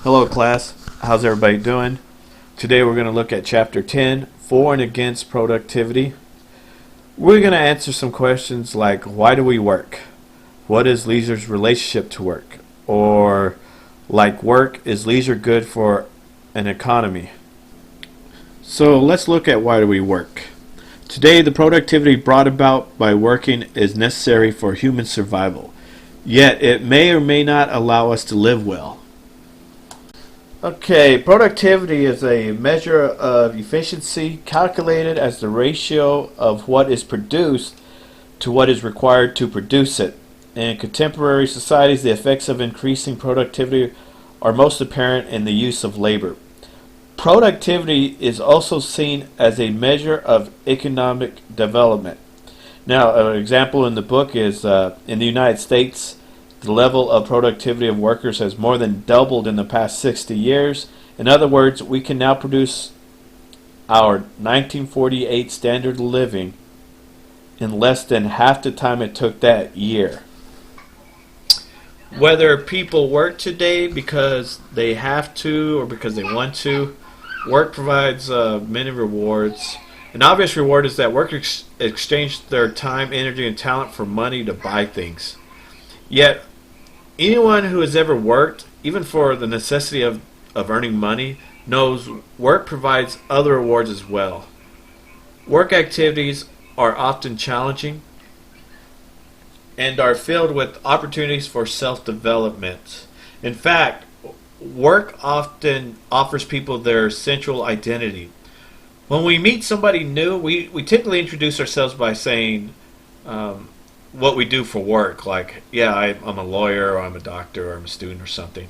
Hello class, how's everybody doing? Today we're going to look at chapter 10, For and Against Productivity. We're going to answer some questions like, why do we work? What is leisure's relationship to work? Or, like work, is leisure good for an economy? So let's look at why do we work. Today the productivity brought about by working is necessary for human survival, yet it may or may not allow us to live well. Okay, productivity is a measure of efficiency calculated as the ratio of what is produced to what is required to produce it. In contemporary societies, the effects of increasing productivity are most apparent in the use of labor. Productivity is also seen as a measure of economic development. Now, an example in the book is in the United States, the level of productivity of workers has more than doubled in the past 60 years. In other words, we can now produce our 1948 standard of living in less than half the time it took that year. Whether people work today because they have to or because they want to, work provides many rewards. An obvious reward is that workers exchange their time, energy, and talent for money to buy things. Yet, anyone who has ever worked, even for the necessity of earning money, knows work provides other rewards as well. Work activities are often challenging and are filled with opportunities for self-development. In fact, work often offers people their central identity. When we meet somebody new, we typically introduce ourselves by saying, what we do for work, like, yeah, I'm a lawyer, or I'm a doctor, or I'm a student, or something.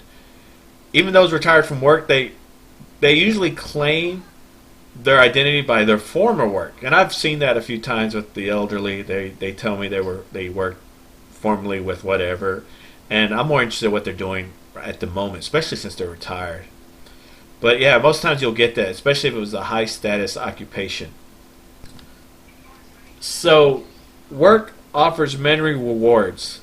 Even those retired from work, they usually claim their identity by their former work, and I've seen that a few times with the elderly. They tell me they worked formerly with whatever, and I'm more interested in what they're doing at the moment, especially since they're retired. But yeah, most times you'll get that, especially if it was a high status occupation. So work offers many rewards,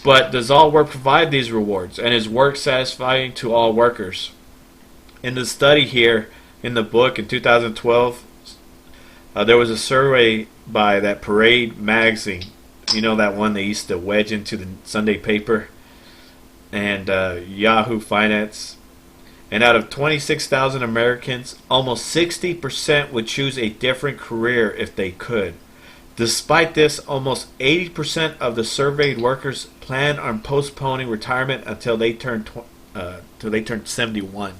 but does all work provide these rewards, and is work satisfying to all workers? In the study here in the book in 2012, there was a survey by that Parade magazine, you know, that one they used to wedge into the Sunday paper, and Yahoo Finance. And out of 26,000 Americans, almost 60% would choose a different career if they could. Despite this, almost 80% of the surveyed workers plan on postponing retirement until they turn 71.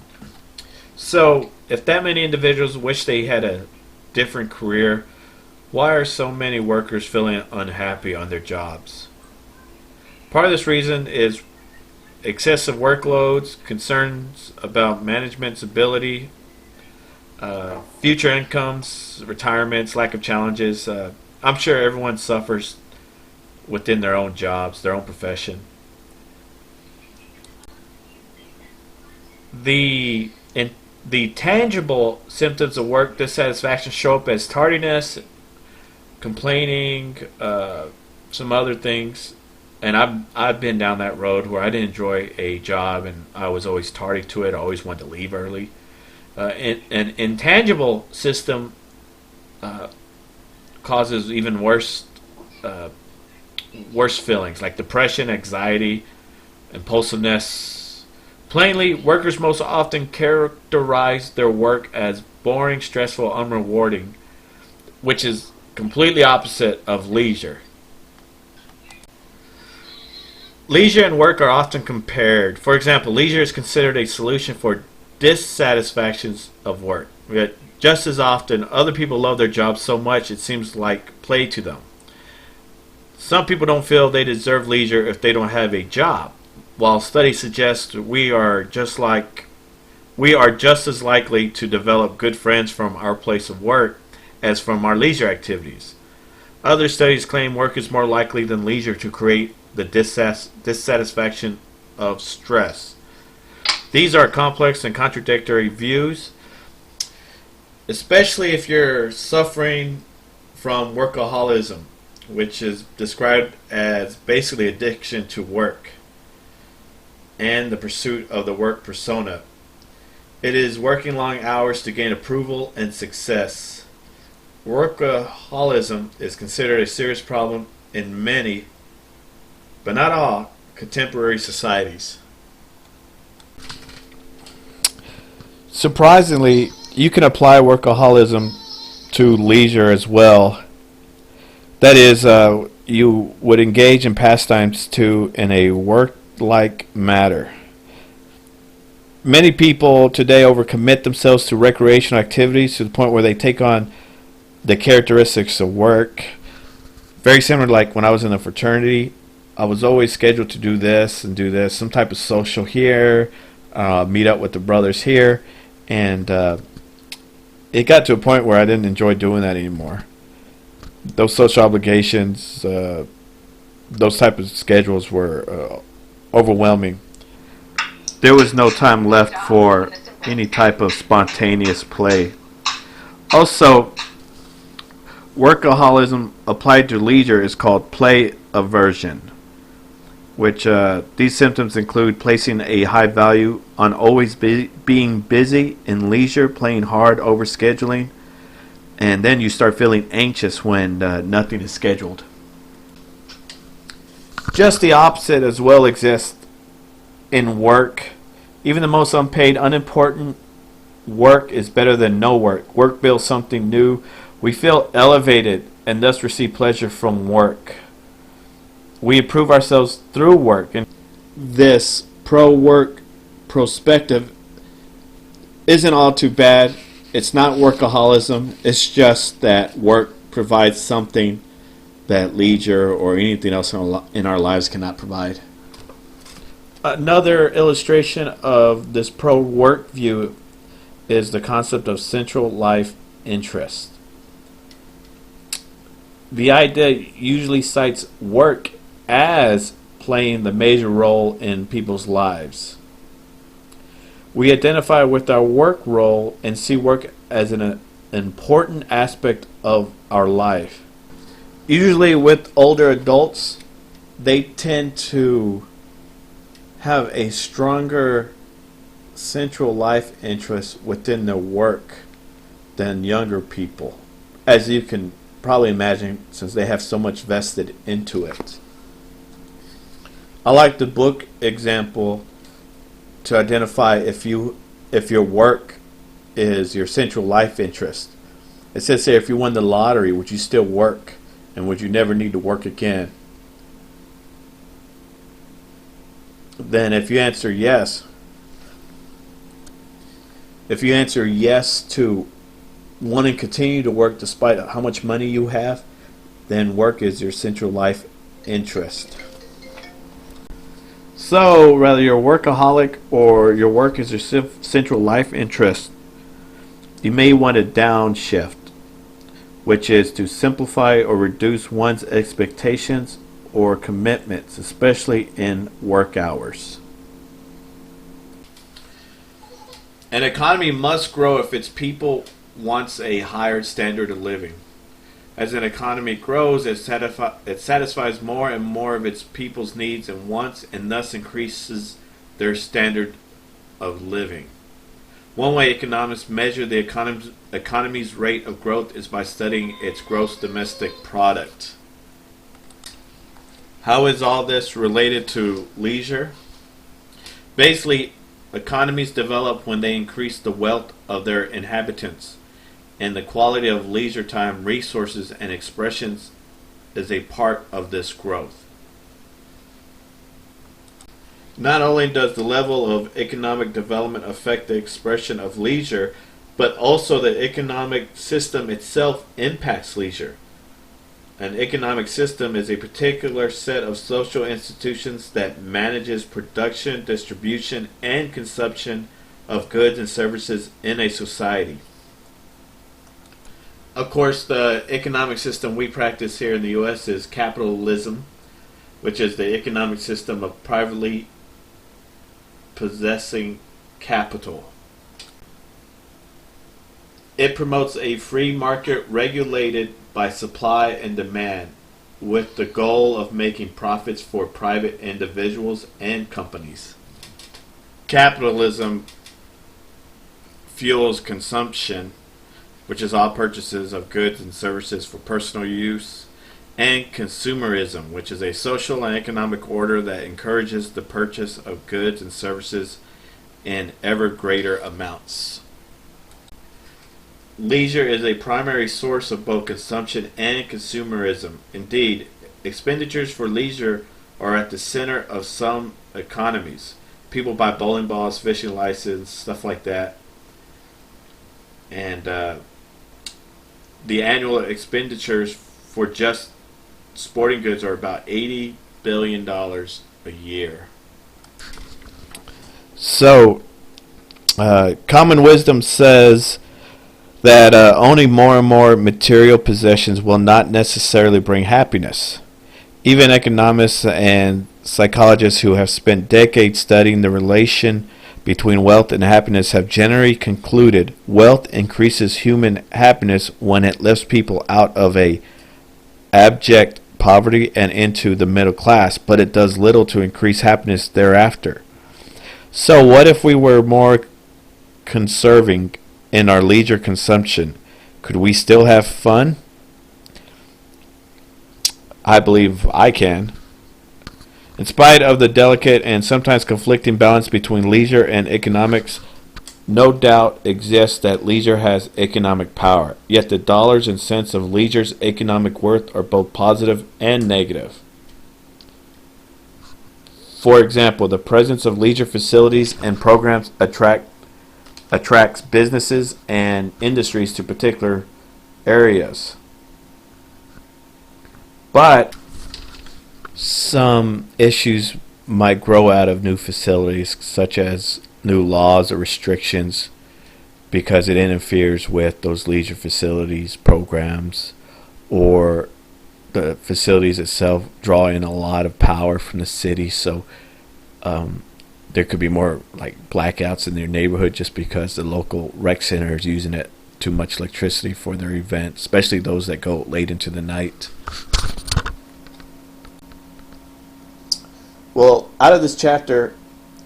So, if that many individuals wish they had a different career, why are so many workers feeling unhappy on their jobs? Part of this reason is excessive workloads, concerns about management's ability, future incomes, retirements, lack of challenges. I'm sure everyone suffers within their own jobs, their own profession. The tangible symptoms of work dissatisfaction show up as tardiness, complaining, some other things. And I've been down that road where I didn't enjoy a job and I was always tardy to it. I always wanted to leave early. An intangible system causes even worse feelings like depression, anxiety, impulsiveness. Plainly, workers most often characterize their work as boring, stressful, unrewarding, which is completely opposite of leisure. Leisure and work are often compared. For example, leisure is considered a solution for dissatisfactions of work. Yet, just as often, other people love their jobs so much it seems like play to them. Some people don't feel they deserve leisure if they don't have a job, while studies suggest we are just as likely to develop good friends from our place of work as from our leisure activities. Other studies claim work is more likely than leisure to create the dissatisfaction of stress. These are complex and contradictory views, especially if you're suffering from workaholism, which is described as basically addiction to work. and the pursuit of the work persona. It is working long hours to gain approval and success. Workaholism is considered a serious problem in many, but not all, contemporary societies. Surprisingly, you can apply workaholism to leisure as well. That is, you would engage in pastimes too in a work-like manner. Many people today overcommit themselves to recreational activities to the point where they take on the characteristics of work. Very similar to like when I was in a fraternity, I was always scheduled to do this and do this, some type of social here, meet up with the brothers here, and it got to a point where I didn't enjoy doing that anymore. Those social obligations, those type of schedules were overwhelming. There was no time left for any type of spontaneous play. Also, workaholism applied to leisure is called play aversion, which these symptoms include placing a high value on always being busy in leisure, playing hard, overscheduling, and then you start feeling anxious when nothing is scheduled. Just the opposite as well exists in work. Even the most unpaid, unimportant work is better than no work. Work builds something new. We feel elevated and thus receive pleasure from work. We improve ourselves through work. And this pro-work perspective isn't all too bad. It's not workaholism. It's just that work provides something that leisure or anything else in our lives cannot provide. Another illustration of this pro-work view is the concept of central life interest. The idea usually cites work as playing the major role in people's lives. We identify with our work role and see work as an important aspect of our life. Usually with older adults, they tend to have a stronger central life interest within their work than younger people, as you can probably imagine, since they have so much vested into it. I like the book example to identify if your work is your central life interest. It says here, if you won the lottery, would you still work, and would you never need to work again? Then if you answer yes to wanting to continue to work despite how much money you have, then work is your central life interest. So whether you're a workaholic or your work is your central life interest, you may want to downshift, which is to simplify or reduce one's expectations or commitments, especially in work hours. An economy must grow if its people wants a higher standard of living. As an economy grows, it satisfies more and more of its people's needs and wants, and thus increases their standard of living. One way economists measure the economy's rate of growth is by studying its gross domestic product. How is all this related to leisure? Basically, economies develop when they increase the wealth of their inhabitants, and the quality of leisure time, resources, and expressions is a part of this growth. Not only does the level of economic development affect the expression of leisure, but also the economic system itself impacts leisure. An economic system is a particular set of social institutions that manages production, distribution, and consumption of goods and services in a society. Of course, the economic system we practice here in the U.S. is capitalism, which is the economic system of privately possessing capital. It promotes a free market regulated by supply and demand, with the goal of making profits for private individuals and companies. Capitalism fuels consumption, which is all purchases of goods and services for personal use, and consumerism, which is a social and economic order that encourages the purchase of goods and services in ever greater amounts. Leisure is a primary source of both consumption and consumerism. Indeed, expenditures for leisure are at the center of some economies. People buy bowling balls, fishing licenses, stuff like that. And the annual expenditures for just sporting goods are about $80 billion a year. So, common wisdom says that owning more and more material possessions will not necessarily bring happiness. Even economists and psychologists who have spent decades studying the relation between wealth and happiness have generally concluded wealth increases human happiness when it lifts people out of a abject poverty and into the middle class, but it does little to increase happiness thereafter. So what if we were more conserving in our leisure consumption? Could we still have fun? I believe I can. In spite of the delicate and sometimes conflicting balance between leisure and economics, no doubt exists that leisure has economic power. Yet the dollars and cents of leisure's economic worth are both positive and negative. For example, the presence of leisure facilities and programs attracts businesses and industries to particular areas. But some issues might grow out of new facilities, such as new laws or restrictions, because it interferes with those leisure facilities programs, or the facilities itself draw in a lot of power from the city. So there could be more like blackouts in their neighborhood just because the local rec center is using it too much electricity for their events, especially those that go late into the night. Well, out of this chapter,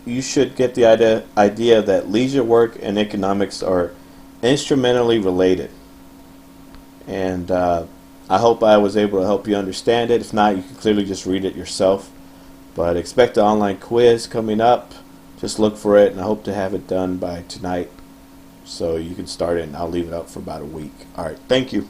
you should get the idea that leisure work and economics are instrumentally related. And I hope I was able to help you understand it. If not, you can clearly just read it yourself. But expect the online quiz coming up. Just look for it, and I hope to have it done by tonight so you can start it, and I'll leave it up for about a week. All right, thank you.